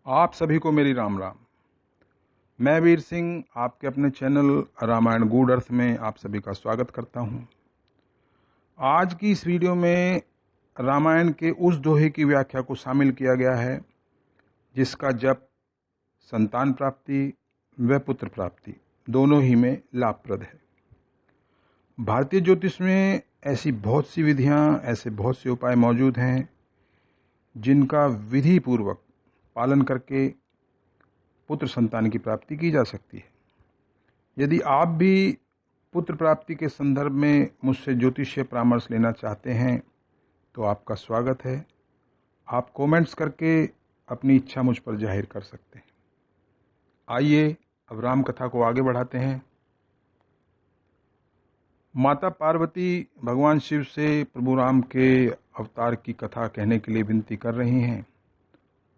आप सभी को मेरी राम राम। मैं वीर सिंह आपके अपने चैनल रामायण गूढ़ अर्थ में आप सभी का स्वागत करता हूं। आज की इस वीडियो में रामायण के उस दोहे की व्याख्या को शामिल किया गया है जिसका जप संतान प्राप्ति व पुत्र प्राप्ति दोनों ही में लाभप्रद है। भारतीय ज्योतिष में ऐसी बहुत सी विधियां, ऐसे बहुत से उपाय मौजूद हैं जिनका विधि पूर्वक पालन करके पुत्र संतान की प्राप्ति की जा सकती है। यदि आप भी पुत्र प्राप्ति के संदर्भ में मुझसे ज्योतिषीय परामर्श लेना चाहते हैं तो आपका स्वागत है। आप कमेंट्स करके अपनी इच्छा मुझ पर जाहिर कर सकते हैं। आइए अब राम कथा को आगे बढ़ाते हैं। माता पार्वती भगवान शिव से प्रभु राम के अवतार की कथा कहने के लिए विनती कर रही हैं।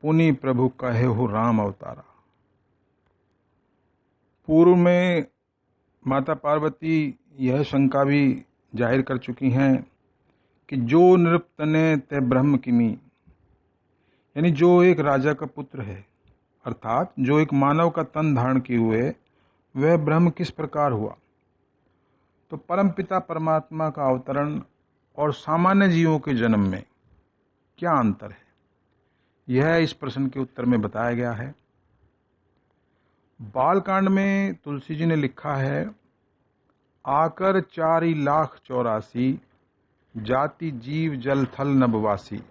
पुनि प्रभु कहे हो राम अवतारा। पूर्व में माता पार्वती यह शंका भी जाहिर कर चुकी हैं कि जो नृपतने ते ब्रह्म किमी, यानी जो एक राजा का पुत्र है अर्थात जो एक मानव का तन धारण किए हुए वह ब्रह्म किस प्रकार हुआ। तो परमपिता परमात्मा का अवतरण और सामान्य जीवों के जन्म में क्या अंतर है, यह इस प्रश्न के उत्तर में बताया गया है। बालकांड में तुलसी जी ने लिखा है, आकर 4,84,000 जाति जीव जल थल नभवासी।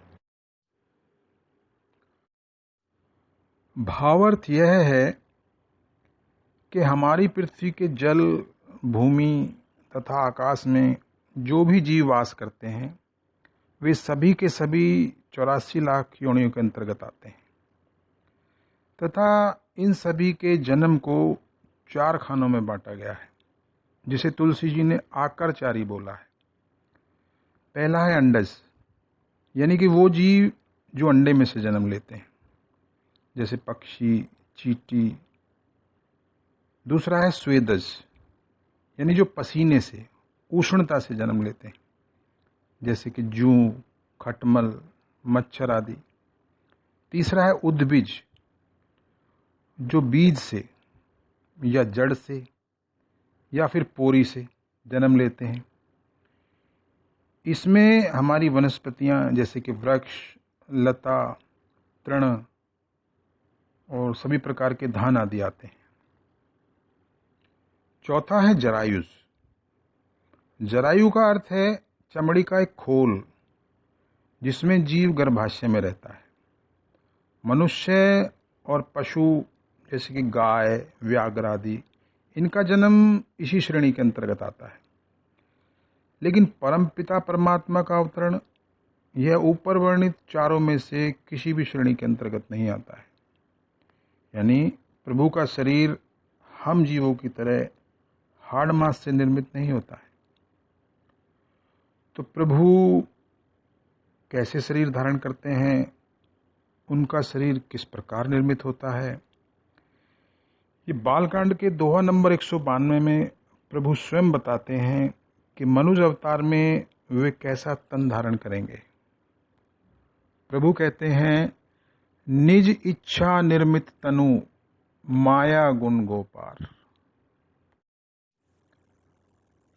भावार्थ यह है कि हमारी पृथ्वी के जल, भूमि तथा आकाश में जो भी जीव वास करते हैं वे सभी के सभी 84 लाख योनियों के अंतर्गत आते हैं तथा इन सभी के जन्म को 4 खानों में बांटा गया है जिसे तुलसी जी ने आकरचारी बोला है। पहला है अंडज, यानी कि वो जीव जो अंडे में से जन्म लेते हैं जैसे पक्षी, चींटी। दूसरा है स्वेदज, यानी जो पसीने से, उष्णता से जन्म लेते हैं जैसे कि जूं, खटमल, मच्छर आदि। तीसरा है उद्भिज, जो बीज से या जड़ से या फिर पोरी से जन्म लेते हैं। इसमें हमारी वनस्पतियां जैसे कि वृक्ष, लता, तृण और सभी प्रकार के धान आदि आते हैं। चौथा है जरायुज। जरायु का अर्थ है चमड़ी का एक खोल जिसमें जीव गर्भाशय में रहता है। मनुष्य और पशु जैसे कि गाय, व्याघ्र आदि, इनका जन्म इसी श्रेणी के अंतर्गत आता है। लेकिन परमपिता परमात्मा का अवतरण यह ऊपर वर्णित चारों में से किसी भी श्रेणी के अंतर्गत नहीं आता है। यानी प्रभु का शरीर हम जीवों की तरह हाड़ मांस से निर्मित नहीं होता है। तो प्रभु कैसे शरीर धारण करते हैं, उनका शरीर किस प्रकार निर्मित होता है, ये बालकांड के दोहा नंबर 192 में प्रभु स्वयं बताते हैं कि मनुज अवतार में वे कैसा तन धारण करेंगे। प्रभु कहते हैं, निज इच्छा निर्मित तनु माया गुण गोपार।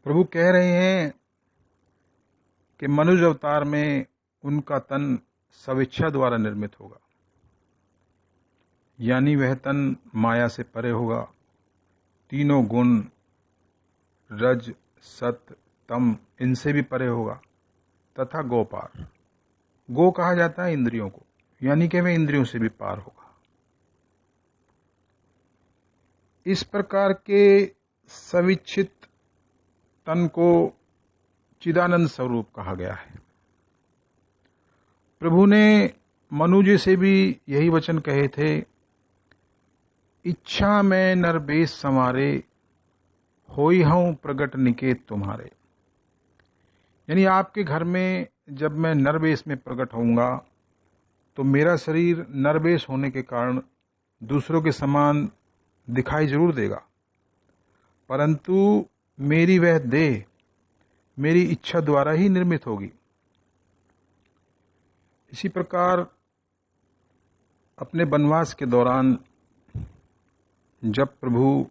प्रभु कह रहे हैं कि मनुज अवतार में उनका तन स्वेच्छा द्वारा निर्मित होगा, यानी वह तन माया से परे होगा। तीनों गुण रज, सत, तम, इनसे भी परे होगा तथा गोपार। गो कहा जाता है इंद्रियों को, यानी कि वह इंद्रियों से भी पार होगा। इस प्रकार के सविच्छित तन को चिदानंद स्वरूप कहा गया है। प्रभु ने मनुजी से भी यही वचन कहे थे, इच्छा में नरबेश संवारे होई हूं प्रगट निकेत तुम्हारे। यानी आपके घर में जब मैं नरवेश में प्रकट होऊंगा तो मेरा शरीर नरवेश होने के कारण दूसरों के समान दिखाई जरूर देगा, परंतु मेरी वह देह मेरी इच्छा द्वारा ही निर्मित होगी। इसी प्रकार अपने वनवास के दौरान जब प्रभु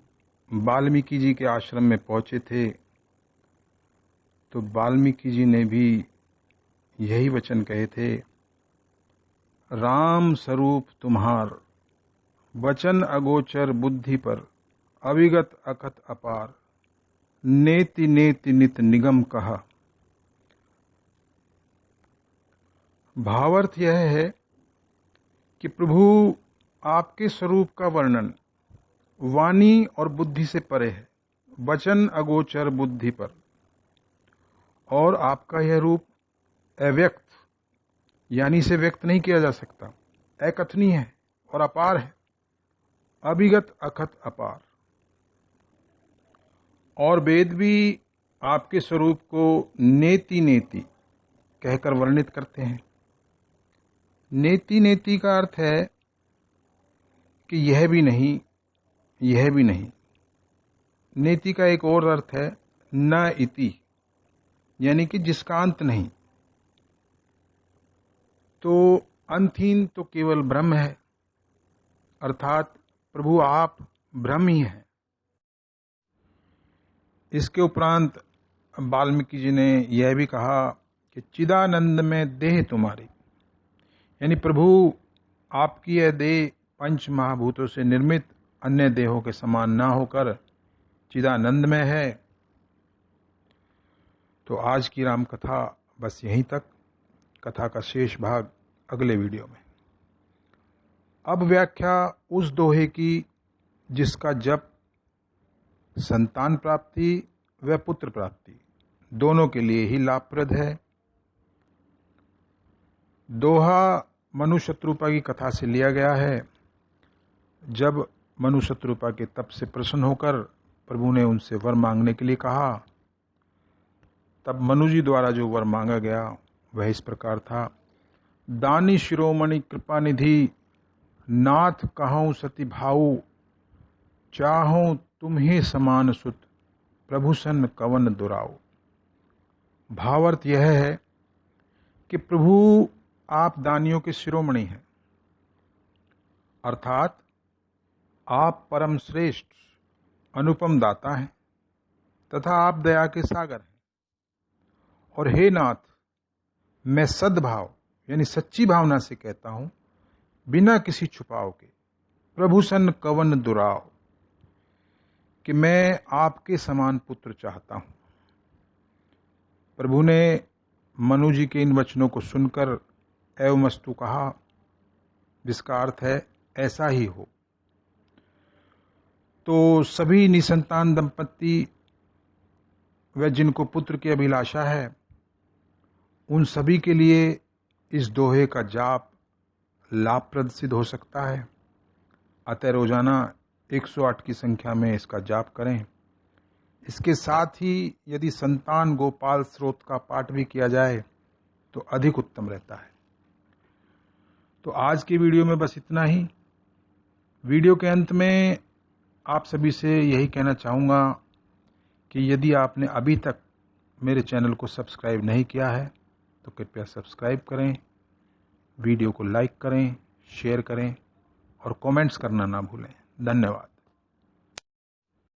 वाल्मीकि जी के आश्रम में पहुंचे थे तो वाल्मीकि जी ने भी यही वचन कहे थे, राम स्वरूप तुम्हार वचन अगोचर बुद्धि पर अविगत अकथ अपार नेति नेति नित निगम कहा। भावार्थ यह है कि प्रभु आपके स्वरूप का वर्णन वाणी और बुद्धि से परे है, वचन अगोचर बुद्धि पर, और आपका यह रूप अव्यक्त यानी से व्यक्त नहीं किया जा सकता, अकथनीय है और अपार है, अभिगत अकथ अपार। और वेद भी आपके स्वरूप को नेति नेति कहकर वर्णित करते हैं। नेति नेति का अर्थ है कि यह भी नहीं, यह भी नहीं। नेति का एक और अर्थ है न इति, यानी कि जिसका अंत नहीं। तो अंतहीन तो केवल ब्रह्म है, अर्थात प्रभु आप ब्रह्म ही हैं। इसके उपरांत वाल्मीकि जी ने यह भी कहा कि चिदानंद में देह तुम्हारी, यानी प्रभु आपकी यह देह पंच महाभूतों से निर्मित अन्य देहों के समान ना होकर चिदानंद में है। तो आज की राम कथा बस यहीं तक। कथा का शेष भाग अगले वीडियो में। अब व्याख्या उस दोहे की जिसका जप संतान प्राप्ति व पुत्र प्राप्ति दोनों के लिए ही लाभप्रद है। दोहा मनु शत्रुपा की कथा से लिया गया है। जब मनु शत्रुपा के तप से प्रसन्न होकर प्रभु ने उनसे वर मांगने के लिए कहा, तब मनु जी द्वारा जो वर मांगा गया वह इस प्रकार था, दानी शिरोमणि कृपा निधि नाथ कहूँ सती भाऊ, चाहूं तुम्हें समान सुत प्रभु सन कवन दुराओ। भावार्थ यह है कि प्रभु आप दानियों के शिरोमणि हैं, अर्थात आप परम श्रेष्ठ अनुपम दाता हैं तथा आप दया के सागर हैं। और हे नाथ, मैं सद्भाव यानी सच्ची भावना से कहता हूं, बिना किसी छुपाव के, प्रभु सन कवन दुराव, कि मैं आपके समान पुत्र चाहता हूं। प्रभु ने मनु जी के इन वचनों को सुनकर एवमस्तु कहा, जिसका अर्थ है ऐसा ही हो। तो सभी निसंतान दंपत्ति व जिनको पुत्र की अभिलाषा है, उन सभी के लिए इस दोहे का जाप लाभप्रद सिद्ध हो सकता है। अतः रोजाना 108 की संख्या में इसका जाप करें। इसके साथ ही यदि संतान गोपाल स्रोत का पाठ भी किया जाए तो अधिक उत्तम रहता है। तो आज की वीडियो में बस इतना ही। वीडियो के अंत में आप सभी से यही कहना चाहूँगा कि यदि आपने अभी तक मेरे चैनल को सब्सक्राइब नहीं किया है तो कृपया सब्सक्राइब करें, वीडियो को लाइक करें, शेयर करें और कमेंट्स करना ना भूलें। धन्यवाद।